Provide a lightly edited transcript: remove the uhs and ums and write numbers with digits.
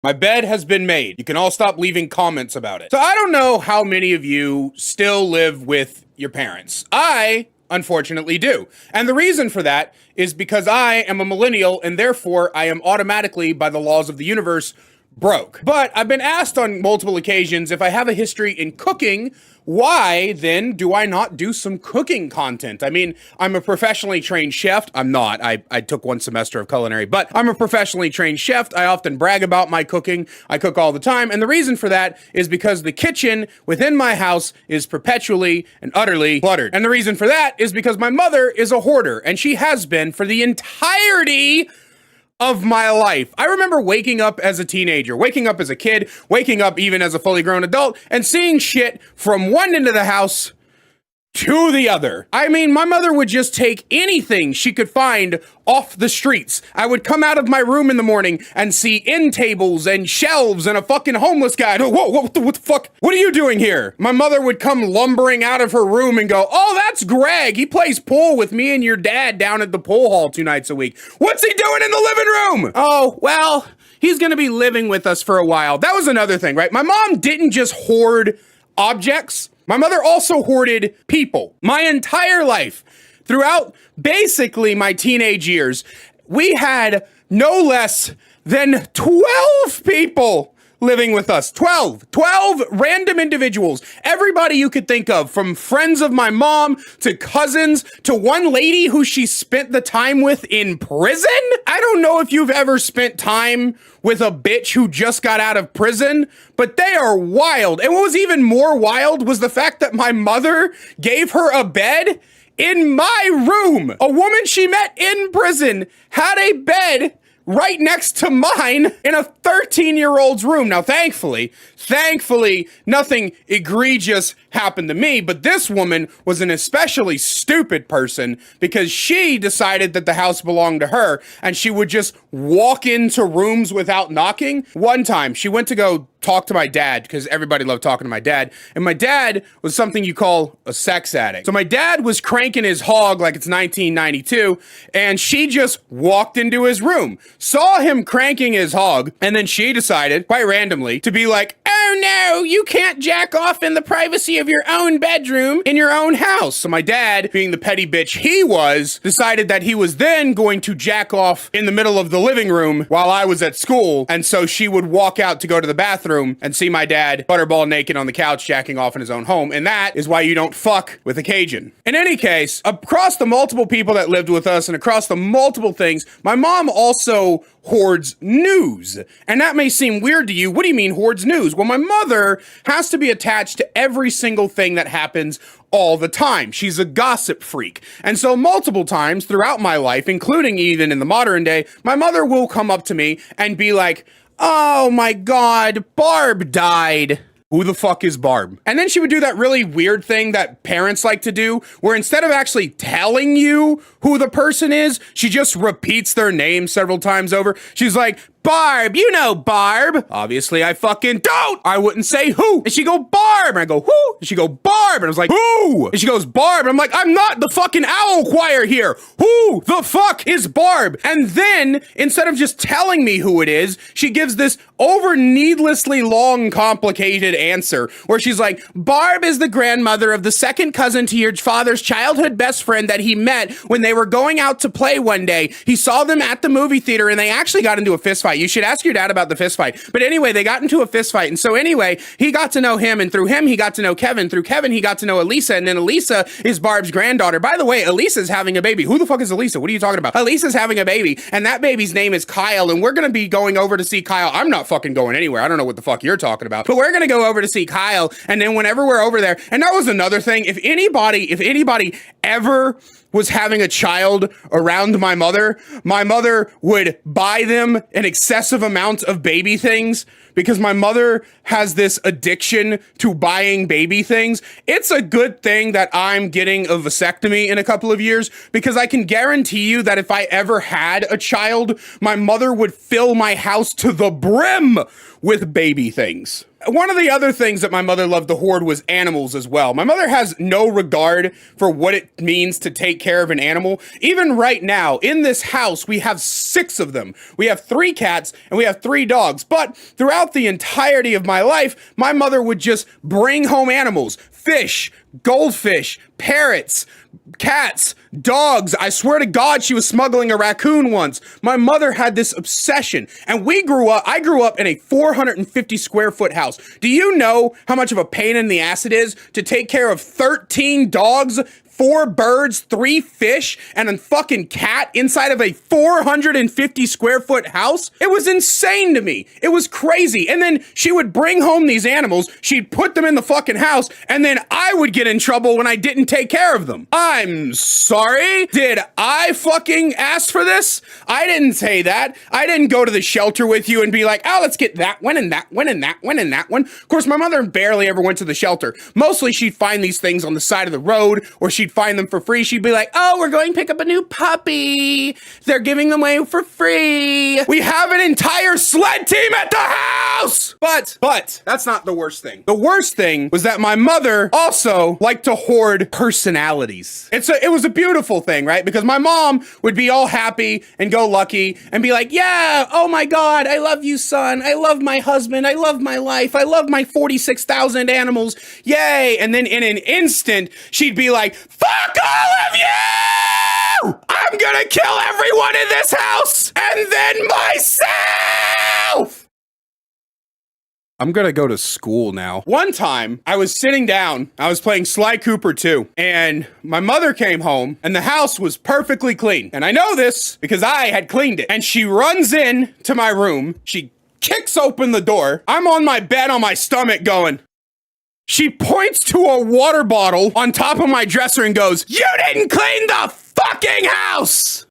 My bed has been made. You can all stop leaving comments about it. So I don't know how many of you still live with your parents. I, unfortunately, do. And the reason for that is because I am a millennial and therefore I am automatically, by the laws of the universe, broke. But I've been asked on multiple occasions if I have a history in cooking, why then do I not do some cooking content? I mean, I'm a professionally trained chef. I'm not. I took one semester of culinary, but I'm a professionally trained chef. I often brag about my cooking. I cook all the time. And the reason for that is because the kitchen within my house is perpetually and utterly cluttered. And the reason for that is because my mother is a hoarder, and she has been for the entirety of my life. I remember waking up as a teenager, waking up as a kid, waking up even as a fully grown adult, and seeing shit from one end of the house to the other. I mean, my mother would just take anything she could find off the streets. I would come out of my room in the morning and see end tables and shelves and a fucking homeless guy. Whoa, what the fuck? What are you doing here? My mother would come lumbering out of her room and go, "Oh, that's Greg. He plays pool with me and your dad down at the pool hall 2 nights a week. What's he doing in the living room?" "Oh, well, he's gonna be living with us for a while." That was another thing, right? My mom didn't just hoard objects. My mother also hoarded people. My entire life, throughout basically my teenage years, we had no less than 12 people living with us. 12 random individuals. Everybody you could think of, from friends of my mom to cousins to one lady who she spent the time with in prison. I don't know if you've ever spent time with a bitch who just got out of prison, but they are wild. And what was even more wild was the fact that my mother gave her a bed in my room. A woman she met in prison had a bed right next to mine in a 13-year-old's room. Now, thankfully, nothing egregious happened to me, but this woman was an especially stupid person because she decided that the house belonged to her and she would just walk into rooms without knocking. One time, she went to go talk to my dad because everybody loved talking to my dad, and my dad was something you call a sex addict. So my dad was cranking his hog like it's 1992, and she just walked into his room, saw him cranking his hog, and then she decided, quite randomly, to be like, "Oh no, you can't jack off in the privacy of your own bedroom in your own house." So my dad, being the petty bitch he was, decided that he was then going to jack off in the middle of the living room while I was at school, and so she would walk out to go to the bathroom and see my dad butterball naked on the couch jacking off in his own home, and that is why you don't fuck with a Cajun. In any case, across the multiple people that lived with us and across the multiple things, my mom also hoards news. And that may seem weird to you. What do you mean hoards news? Well, my mother has to be attached to every single thing that happens all the time. She's a gossip freak. And so multiple times throughout my life, including even in the modern day, my mother will come up to me and be like, "Oh my God, Barb died." Who the fuck is Barb? And then she would do that really weird thing that parents like to do, where instead of actually telling you who the person is, she just repeats their name several times over. She's like, "Barb, you know Barb." Obviously, I fucking don't. I wouldn't say who. And she go, "Barb." And I go, "Who?" And she go, "Barb." And I was like, "Who?" And she goes, "Barb." And I'm like, "I'm not the fucking owl choir here. Who the fuck is Barb?" And then, instead of just telling me who it is, she gives this over needlessly long, complicated answer where she's like, "Barb is the grandmother of the second cousin to your father's childhood best friend that he met when they were going out to play one day. He saw them at the movie theater and they actually got into a fist fight. You should ask your dad about the fist fight." But anyway, they got into a fist fight. And so anyway, he got to know him, and through him, he got to know Kevin. Through Kevin, he got to know Elisa. And then Elisa is Barb's granddaughter. By the way, Elisa's having a baby. Who the fuck is Elisa? What are you talking about? Elisa's having a baby, and that baby's name is Kyle. And we're going to be going over to see Kyle. I'm not fucking going anywhere. I don't know what the fuck you're talking about, but we're going to go over to see Kyle. And then whenever we're over there, and that was another thing. If anybody ever was having a child around my mother would buy them an excessive amount of baby things because my mother has this addiction to buying baby things. It's a good thing that I'm getting a vasectomy in a couple of years because I can guarantee you that if I ever had a child, my mother would fill my house to the brim with baby things. One of the other things that my mother loved to hoard was animals as well. My mother has no regard for what it means to take care of an animal. Even right now, in this house, we have 6 of them. We have 3 cats and we have 3 dogs. But throughout the entirety of my life, my mother would just bring home animals, fish, goldfish, parrots, cats, dogs. I swear to God, she was smuggling a raccoon once. My mother had this obsession, and I grew up in a 450 square foot house. Do you know how much of a pain in the ass it is to take care of 13 dogs, 4 birds, 3 fish, and a fucking cat inside of a 450 square foot house? It was insane to me. It was crazy. And then she would bring home these animals, she'd put them in the fucking house, and then I would get in trouble when I didn't take care of them. I'm sorry? Did I fucking ask for this? I didn't say that. I didn't go to the shelter with you and be like, oh, let's get that one and that one and that one and that one. Of course, my mother barely ever went to the shelter. Mostly she'd find these things on the side of the road, or she'd find them for free. She'd be like, oh, we're going to pick up a new puppy. They're giving them away for free. We have an entire sled team at the house. But that's not the worst thing. The worst thing was that my mother also liked to hoard personalities. It was a beautiful thing, right? Because my mom would be all happy and go lucky and be like, yeah, oh my God, I love you, son. I love my husband. I love my life. I love my 46,000 animals. Yay. And then in an instant, she'd be like, fuck all of you! I'm gonna kill everyone in this house and then myself! I'm gonna go to school now. One time, I was sitting down, I was playing Sly Cooper 2, and my mother came home, and the house was perfectly clean. And I know this because I had cleaned it. And she runs in to my room, she kicks open the door, I'm on my bed on my stomach going. She points to a water bottle on top of my dresser and goes, you didn't clean the fucking house!